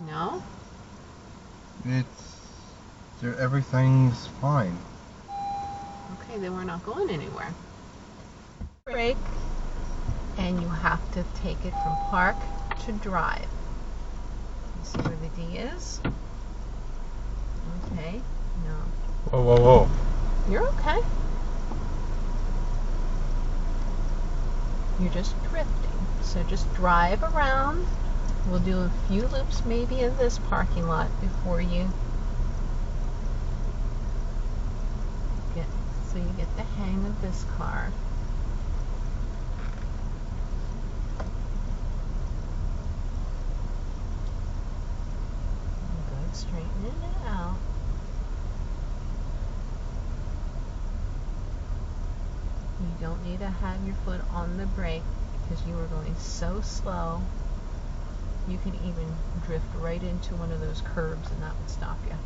No? Everything's fine. Okay, then we're not going anywhere. Break, and you have to take it from park to drive. You see where the D is? Okay, no. Whoa, whoa, whoa. You're okay. You're just drifting. So just drive around. We'll do a few loops maybe in this parking lot before you get the hang of this car. Good, straighten it out. You don't need to have your foot on the brake because you are going so slow. You could even drift right into one of those curbs and that would stop you.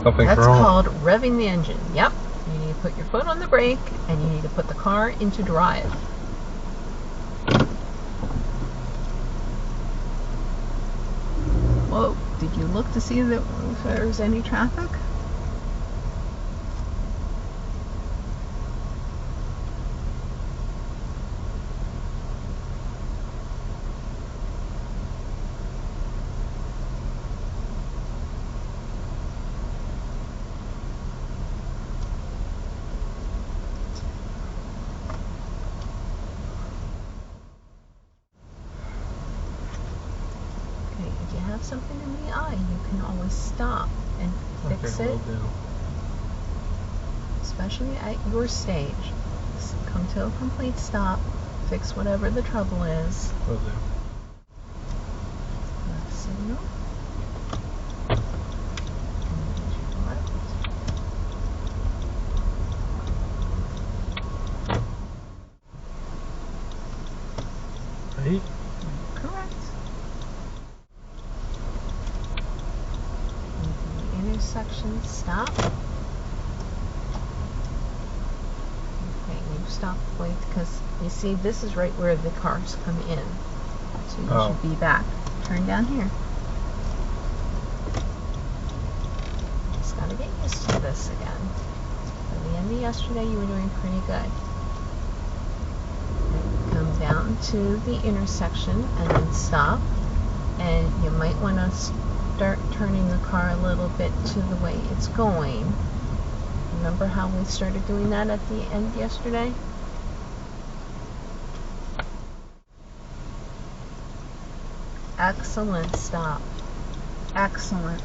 Something's That's wrong. called revving the engine. Yep. You need to put your foot on the brake and you need to put the car into drive. Whoa, did you look to see if there's any traffic? If you have something in the eye, you can always stop and fix it. Will do. Especially at your stage. Come to a complete stop, fix whatever the trouble is. Will do. Left signal. And left. Right? Correct. Into the intersection, stop. Okay, you stop, wait, because you see this is right where the cars come in. So you should be back. Turn down here. Just gotta get used to this again. By the end of yesterday, you were doing pretty good. Come down to the intersection and then stop. And you might want to start turning the car a little bit to the way it's going. Remember how we started doing that at the end yesterday? Excellent, stop. Excellent.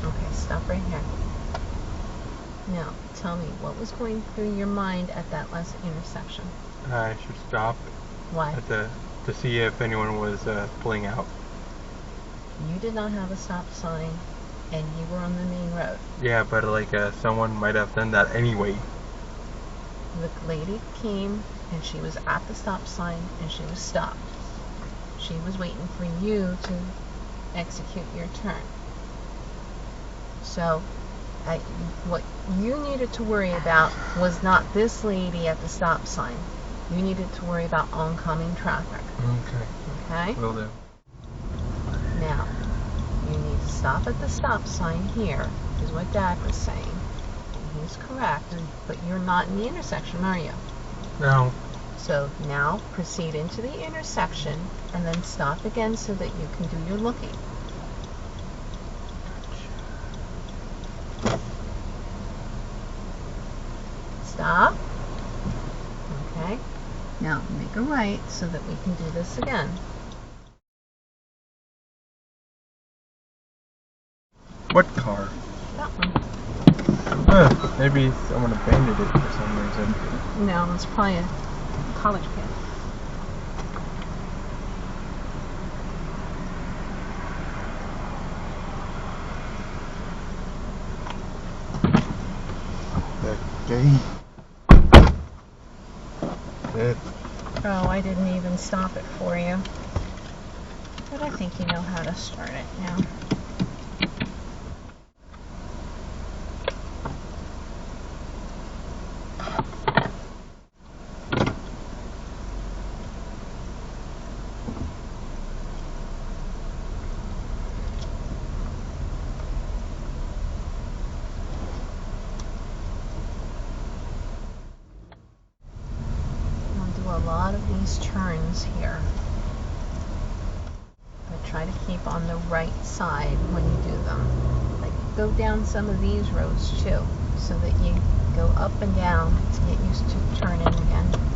Okay, stop right here. Now, tell me, what was going through your mind at that last intersection? I should stop. Why? To see if anyone was pulling out. You did not have a stop sign, and you were on the main road. Yeah, but someone might have done that anyway. The lady came, and she was at the stop sign, and she was stopped. She was waiting for you to execute your turn. So, what you needed to worry about was not this lady at the stop sign. You needed to worry about oncoming traffic. Okay. Okay? Will do. Now, you need to stop at the stop sign here, is what Dad was saying. He's correct, but you're not in the intersection, are you? No. So now proceed into the intersection and then stop again so that you can do your looking. Stop. Okay. Now make a right so that we can do this again. What car? That one. Maybe someone abandoned it for some reason. No, it's probably a college kid. The gate. did. Oh, I didn't even stop it for you. But I think you know how to start it now. A lot of these turns here, but try to keep on the right side when you do them. Like, go down some of these roads too, so that you go up and down to get used to turning again.